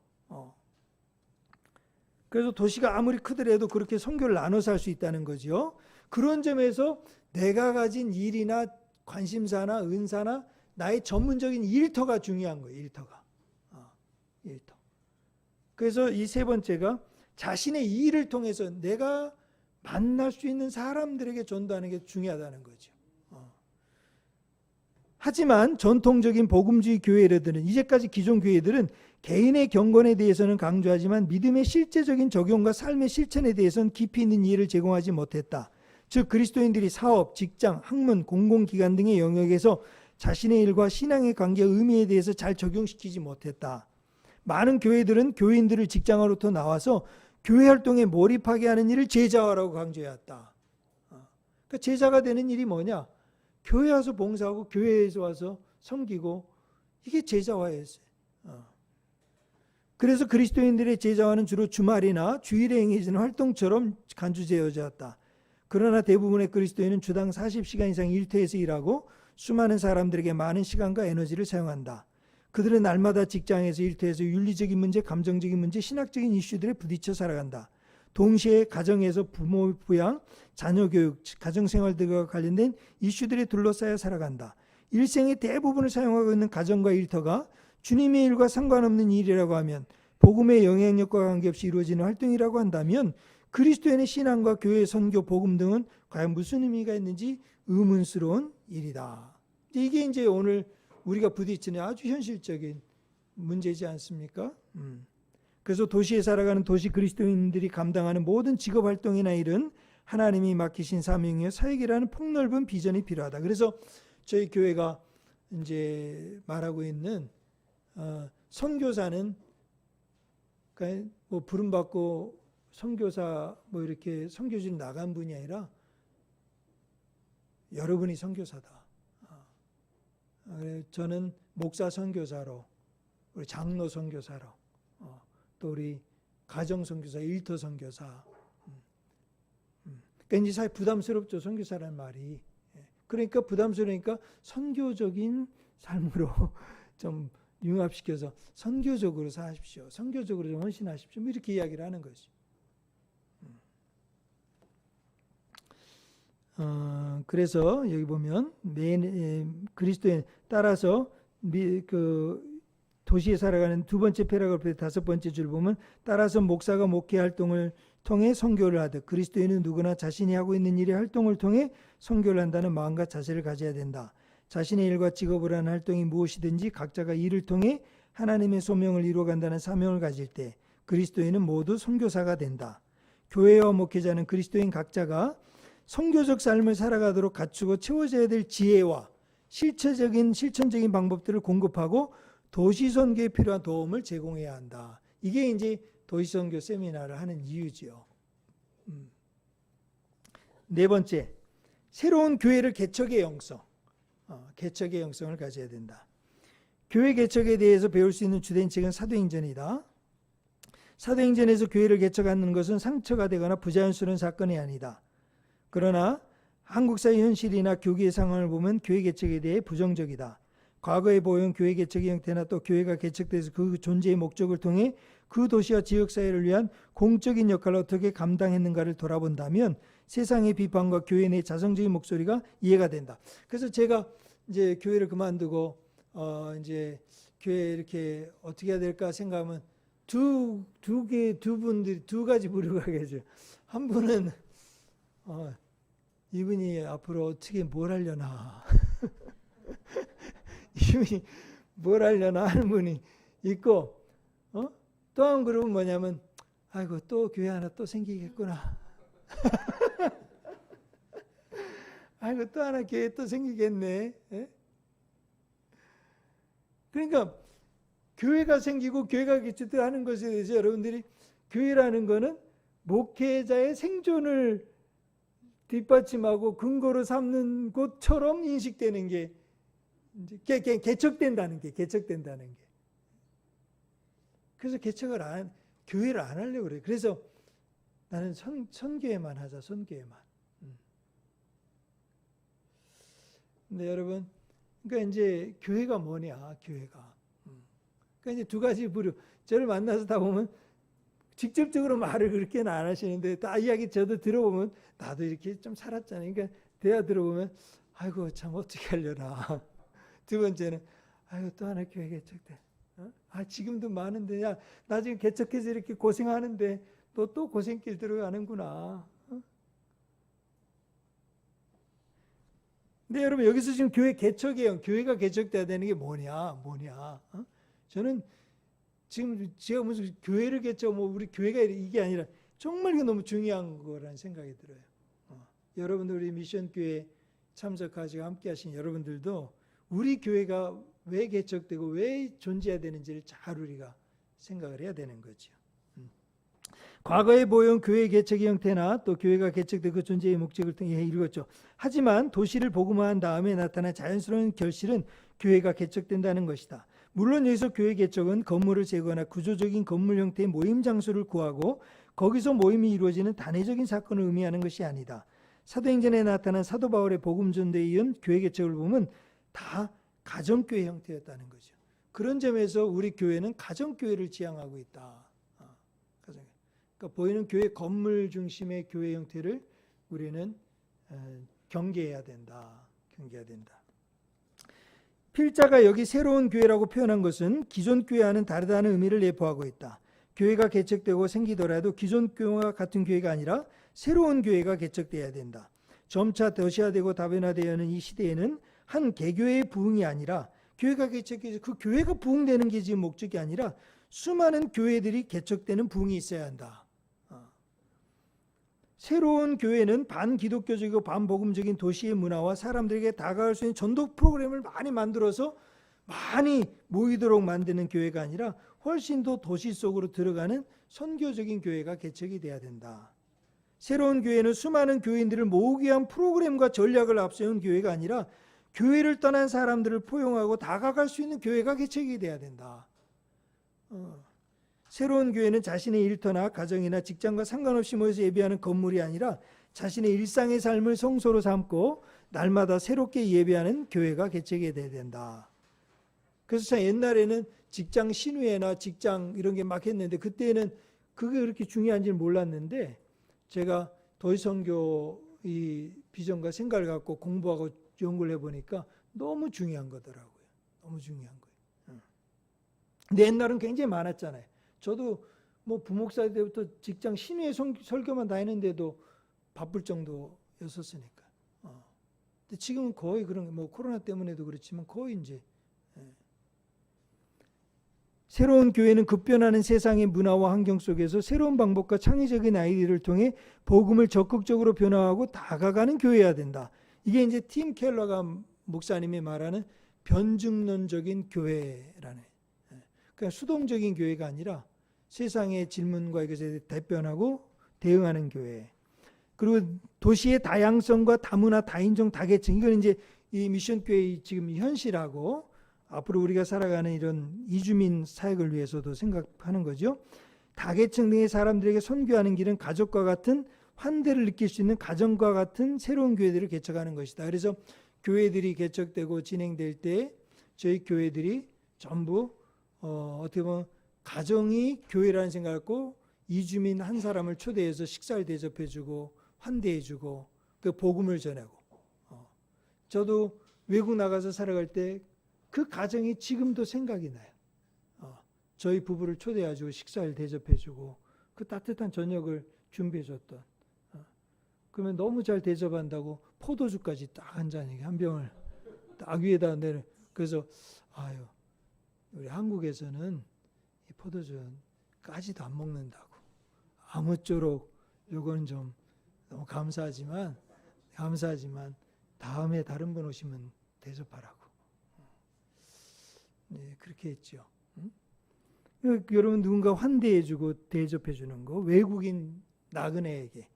그래서 도시가 아무리 크더라도 그렇게 선교를 나눠서 할 수 있다는 거죠. 그런 점에서 내가 가진 일이나 관심사나 은사나 나의 전문적인 일터가 중요한 거예요. 일터. 그래서 이 세 번째가 자신의 일을 통해서 내가 만날 수 있는 사람들에게 전도하는 게 중요하다는 거죠. 하지만 전통적인 복음주의 교회들은, 이제까지 기존 교회들은 개인의 경건에 대해서는 강조하지만 믿음의 실제적인 적용과 삶의 실천에 대해서는 깊이 있는 이해를 제공하지 못했다. 즉 그리스도인들이 사업, 직장, 학문, 공공기관 등의 영역에서 자신의 일과 신앙의 관계와 의미에 대해서 잘 적용시키지 못했다. 많은 교회들은 교인들을 직장으로부터 나와서 교회 활동에 몰입하게 하는 일을 제자화라고 강조해왔다. 그러니까 제자가 되는 일이 뭐냐? 교회 와서 봉사하고 교회에서 와서 섬기고, 이게 제자화였어요. 그래서 그리스도인들의 제자화는 주로 주말이나 주일에 행해지는 활동처럼 간주되어졌다. 그러나 대부분의 그리스도인은 주당 40시간 이상 일터에서 일하고 수많은 사람들에게 많은 시간과 에너지를 사용한다. 그들은 날마다 직장에서 일터에서 윤리적인 문제, 감정적인 문제, 신학적인 이슈들에 부딪혀 살아간다. 동시에 가정에서 부모 부양, 자녀 교육, 가정생활 등과 관련된 이슈들에 둘러싸여 살아간다. 일생의 대부분을 사용하고 있는 가정과 일터가 주님의 일과 상관없는 일이라고 하면, 복음의 영향력과 관계없이 이루어지는 활동이라고 한다면 그리스도인의 신앙과 교회 선교, 복음 등은 과연 무슨 의미가 있는지 의문스러운 일이다. 이게 이제 오늘 우리가 부딪히는 아주 현실적인 문제지 않습니까? 그래서 도시에 살아가는 도시 그리스도인들이 감당하는 모든 직업 활동이나 일은 하나님이 맡기신 사명이요 사역이라는 폭넓은 비전이 필요하다. 그래서 저희 교회가 이제 말하고 있는 선교사는 그러니까 뭐 부름 받고 선교사 뭐 이렇게 선교지를 나간 분이 아니라 여러분이 선교사다. 저는 목사 선교사로, 우리 장로 선교사로, 또 우리 가정 선교사, 일터 선교사. 그러니까 이제 사실 부담스럽죠, 선교사라는 말이. 그러니까 부담스러우니까 선교적인 삶으로 좀 융합시켜서 선교적으로 사십시오, 선교적으로 좀 헌신하십시오, 이렇게 이야기를 하는 거죠. 그래서 여기 보면 그리스도인 따라서 도시에 살아가는 두 번째 패러그래프의 다섯 번째 줄 보면, 따라서 목사가 목회 활동을 통해 선교를 하듯 그리스도인은 누구나 자신이 하고 있는 일의 활동을 통해 선교를 한다는 마음과 자세를 가져야 된다. 자신의 일과 직업을 하는 활동이 무엇이든지 각자가 이를 통해 하나님의 소명을 이루어간다는 사명을 가질 때 그리스도인은 모두 선교사가 된다. 교회와 목회자는 그리스도인 각자가 선교적 삶을 살아가도록 갖추고 채워져야 될 지혜와 실천적인 방법들을 공급하고 도시선교에 필요한 도움을 제공해야 한다. 이게 이제 도시선교 세미나를 하는 이유지요. 네 번째, 새로운 교회를 개척의 영성. 개척의 영성을 가져야 된다. 교회 개척에 대해서 배울 수 있는 주된 책은 사도행전이다. 사도행전에서 교회를 개척하는 것은 상처가 되거나 부자연스러운 사건이 아니다. 그러나 한국 사회 현실이나 교계의 상황을 보면 교회 개척에 대해 부정적이다. 과거에 보여온 교회 개척의 형태나 또 교회가 개척돼서 그 존재의 목적을 통해 그 도시와 지역사회를 위한 공적인 역할을 어떻게 감당했는가를 돌아본다면 세상의 비판과 교회 내 자성적인 목소리가 이해가 된다. 그래서 제가 이제 교회를 그만두고 이제 교회 이렇게 어떻게 해야 될까 생각하면 두 가지 부류가 계세요. 한 분은 이분이 앞으로 어떻게 뭘 하려나 이분이 뭘 하려나 하는 분이 있고, 또 한 그룹은 뭐냐면 아이고 또 교회 하나 또 생기겠구나 아이고 또 하나 교회 또 생기겠네. 예? 그러니까 교회가 생기고 교회가 개척하는 것에 대해서 여러분들이 교회라는 거는 목회자의 생존을 뒷받침하고 근거로 삼는 곳처럼 인식되는 게 이제 개척된다는 게. 그래서 교회를 안 하려고 그래요. 그래서 나는 선교회만 하자, 선교회만. 근데 여러분, 그러니까 이제 교회가 뭐냐, 교회가. 그러니까 이제 두 가지 부류. 저를 만나서 다 보면 직접적으로 말을 그렇게는 안 하시는데 다 이야기 저도 들어보면 나도 이렇게 좀 살았잖아요. 그러니까 대화 들어보면 아이고 참 어떻게 하려나. 두 번째는 아이고 또 하나 교회 개척돼. 지금도 많은데 야 나 지금 개척해서 이렇게 고생하는데 너 또 고생길 들어가는구나. 근데 여러분 여기서 지금 교회 개척이에요. 교회가 개척돼야 되는 게 뭐냐. 저는 지금 제가 무슨 교회를 개척 우리 교회가 이게 아니라 정말 이거 너무 중요한 거라는 생각이 들어요. 여러분들 우리 미션 교회 참석하시고 함께 하신 여러분들도 우리 교회가 왜 개척되고 왜 존재해야 되는지를 잘 우리가 생각을 해야 되는 거죠. 과거에 보여온 교회 개척의 형태나 또 교회가 개척된 그 존재의 목적을 통해 이루었죠. 하지만 도시를 복음화한 다음에 나타난 자연스러운 결실은 교회가 개척된다는 것이다. 물론 여기서 교회 개척은 건물을 재거나 구조적인 건물 형태의 모임 장소를 구하고 거기서 모임이 이루어지는 단회적인 사건을 의미하는 것이 아니다. 사도행전에 나타난 사도 바울의 복음 전도에 이은 교회 개척을 보면 다 가정교회 형태였다는 거죠. 그런 점에서 우리 교회는 가정교회를 지향하고 있다. 그러니까 보이는 교회 건물 중심의 교회 형태를 우리는 경계해야 된다. 필자가 여기 새로운 교회라고 표현한 것은 기존 교회와는 다르다는 의미를 내포하고 있다. 교회가 개척되고 생기더라도 기존 교회와 같은 교회가 아니라 새로운 교회가 개척돼야 된다. 점차 도시화되고 다변화되어는 이 시대에는 한 개교회의 부흥이 아니라 교회가 개척해서 그 교회가 부흥되는 게 지금 목적이 아니라 수많은 교회들이 개척되는 부흥이 있어야 한다. 새로운 교회는 반기독교적이고 반복음적인 도시의 문화와 사람들에게 다가갈 수 있는 전도 프로그램을 많이 만들어서 많이 모이도록 만드는 교회가 아니라 훨씬 더 도시 속으로 들어가는 선교적인 교회가 개척이 돼야 된다. 새로운 교회는 수많은 교인들을 모으기 위한 프로그램과 전략을 앞세운 교회가 아니라 교회를 떠난 사람들을 포용하고 다가갈 수 있는 교회가 개척이 돼야 된다. 새로운 교회는 자신의 일터나 가정이나 직장과 상관없이 모여서 예배하는 건물이 아니라 자신의 일상의 삶을 성소로 삼고 날마다 새롭게 예배하는 교회가 개척이 돼야 된다. 그래서 참 옛날에는 직장 신우회나 직장 이런 게 막 했는데 그때는 그게 그렇게 중요한지는 몰랐는데 제가 도시선교 이 비전과 생각을 갖고 공부하고 연구를 해보니까 너무 중요한 거더라고요. 너무 중요한 거예요. 근데 옛날은 굉장히 많았잖아요. 저도 뭐 부목사 때부터 직장 신우회 설교만 다 했는데도 바쁠 정도였었으니까. 근데 지금은 거의 그런 게 뭐 코로나 때문에도 그렇지만 거의 이제 새로운 교회는 급변하는 세상의 문화와 환경 속에서 새로운 방법과 창의적인 아이디어를 통해 복음을 적극적으로 변화하고 다가가는 교회여야 된다. 이게 이제 팀 켈러가 목사님이 말하는 변증론적인 교회라는. 그러니까 수동적인 교회가 아니라 세상의 질문과 이것에 대변하고 대응하는 교회. 그리고 도시의 다양성과 다문화, 다인종, 다계층. 이건 이제 이 미션 교회의 지금 현실하고 앞으로 우리가 살아가는 이런 이주민 사역을 위해서도 생각하는 거죠. 다계층 등의 사람들에게 선교하는 길은 가족과 같은 환대를 느낄 수 있는 가정과 같은 새로운 교회들을 개척하는 것이다. 그래서 교회들이 개척되고 진행될 때 저희 교회들이 전부 어떻게 보면 가정이 교회라는 생각을 갖고 이주민 한 사람을 초대해서 식사를 대접해주고 환대해주고 그 복음을 전하고 저도 외국 나가서 살아갈 때 그 가정이 지금도 생각이 나요. 저희 부부를 초대해가지고 식사를 대접해주고 그 따뜻한 저녁을 준비해줬던. 그러면 너무 잘 대접한다고 포도주까지 딱 한 잔, 한 병을 딱 위에다 내려. 그래서 아유 우리 한국에서는 이 포도주까지도 안 먹는다고. 아무쪼록 요거는 좀 너무 감사하지만 다음에 다른 분 오시면 대접하라고. 네, 그렇게 했죠. 여러분 누군가 환대해주고 대접해주는 거, 외국인 나그네에게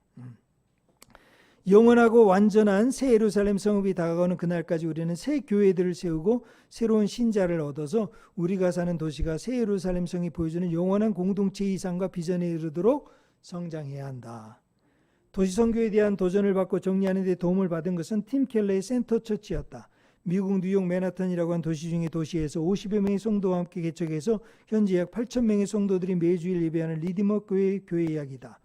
영원하고 완전한 새 예루살렘 성읍이 다가오는 그날까지 우리는 새 교회들을 세우고 새로운 신자를 얻어서 우리가 사는 도시가 새 예루살렘 성이 보여주는 영원한 공동체 이상과 비전에 이르도록 성장해야 한다. 도시 선교에 대한 도전을 받고 정리하는 데 도움을 받은 것은 팀 켈러의 센터 처치였다. 미국 뉴욕 맨하탄이라고 한 도시 중의 도시에서 50여 명의 성도와 함께 개척해서 현재 약 8천 명의 성도들이 매주일 예배하는 리디머 교회 이야기다.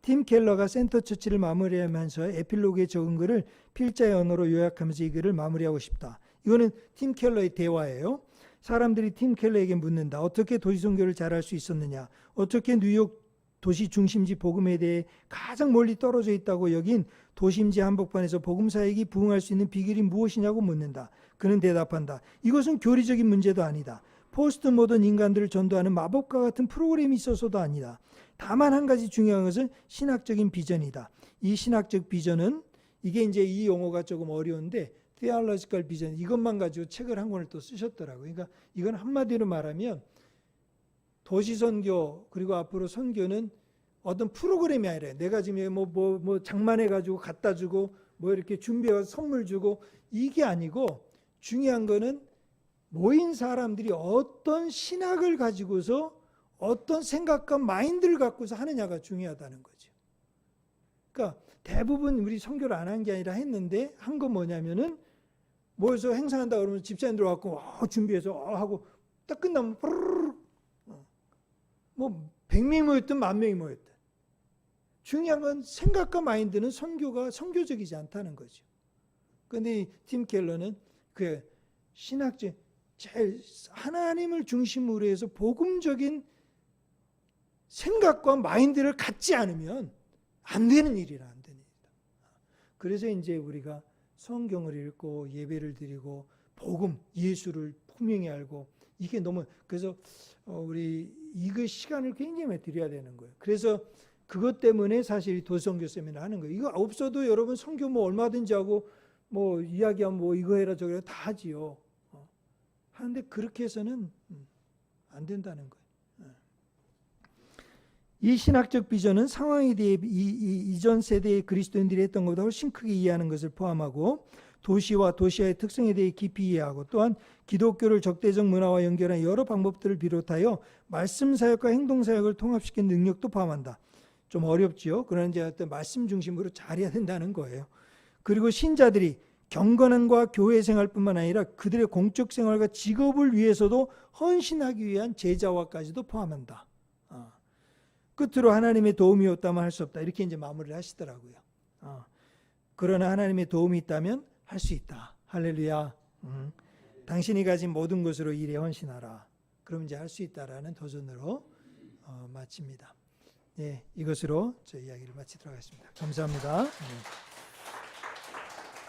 팀 켈러가 센터 처치를 마무리하면서 에필로그에 적은 글을 필자의 언어로 요약하면서 이 글을 마무리하고 싶다. 이거는 팀 켈러의 대화예요. 사람들이 팀 켈러에게 묻는다. 어떻게 도시 선교를 잘할 수 있었느냐? 어떻게 뉴욕 도시 중심지 복음에 대해 가장 멀리 떨어져 있다고 여긴 도심지 한복판에서 복음 사역이 부흥할 수 있는 비결이 무엇이냐고 묻는다. 그는 대답한다. 이것은 교리적인 문제도 아니다. 포스트 모던 인간들을 전도하는 마법과 같은 프로그램이 있어서도 아니다. 다만 한 가지 중요한 것은 신학적인 비전이다. 이 신학적 비전은 이게 이제 이 용어가 조금 어려운데 theological 비전 이것만 가지고 책을 한 권을 또 쓰셨더라고요. 그러니까 이건 한마디로 말하면 도시 선교 그리고 앞으로 선교는 어떤 프로그램이 아니라 내가 지금 뭐 장만해 가지고 갖다 주고 뭐 이렇게 준비해서 선물 주고 이게 아니고 중요한 거는 모인 사람들이 어떤 신학을 가지고서 어떤 생각과 마인드를 갖고서 하느냐가 중요하다는 거죠. 그러니까 대부분 우리 선교를 안 한 게 아니라 했는데 한 건 뭐냐면은 모여서 행사한다 그러면 집사님들 와갖고 준비해서 하고 딱 끝나면 뭐 100명이 모였든 10,000명이 모였든 중요한 건 생각과 마인드는 선교가 선교적이지 않다는 거죠. 그런데 팀 켈러는 그 신학적 제일 하나님을 중심으로 해서 복음적인 생각과 마인드를 갖지 않으면 안 되는 일이라 안 되는 일이다. 그래서 이제 우리가 성경을 읽고 예배를 드리고 복음 예수를 분명히 알고 이게 너무 그래서 우리 이거 시간을 굉장히 많이 드려야 되는 거예요. 그래서 그것 때문에 사실 도성교 세미나 하는 거예요. 이거 없어도 여러분 성교 뭐 얼마든지 하고 뭐 이야기하면 뭐 이거 해라 저거 해라 다 하지요. 하는데 그렇게 해서는 안 된다는 거예요. 이 신학적 비전은 상황에 대해 이전 세대의 그리스도인들이 했던 것보다 훨씬 크게 이해하는 것을 포함하고 도시와 도시화의 특성에 대해 깊이 이해하고 또한 기독교를 적대적 문화와 연결한 여러 방법들을 비롯하여 말씀 사역과 행동 사역을 통합시키는 능력도 포함한다. 좀 어렵지요. 그러나 이제 어떤 말씀 중심으로 잘해야 된다는 거예요. 그리고 신자들이 경건함과 교회 생활뿐만 아니라 그들의 공적 생활과 직업을 위해서도 헌신하기 위한 제자화까지도 포함한다. 끝으로 하나님의 도움이 없다면 할 수 없다. 이렇게 이제 마무리를 하시더라고요. 그러나 하나님의 도움이 있다면 할 수 있다. 할렐루야. 당신이 가진 모든 것으로 일에 헌신하라. 그럼 이제 할 수 있다라는 도전으로 마칩니다. 예, 이것으로 저 이야기를 마치도록 하겠습니다. 감사합니다.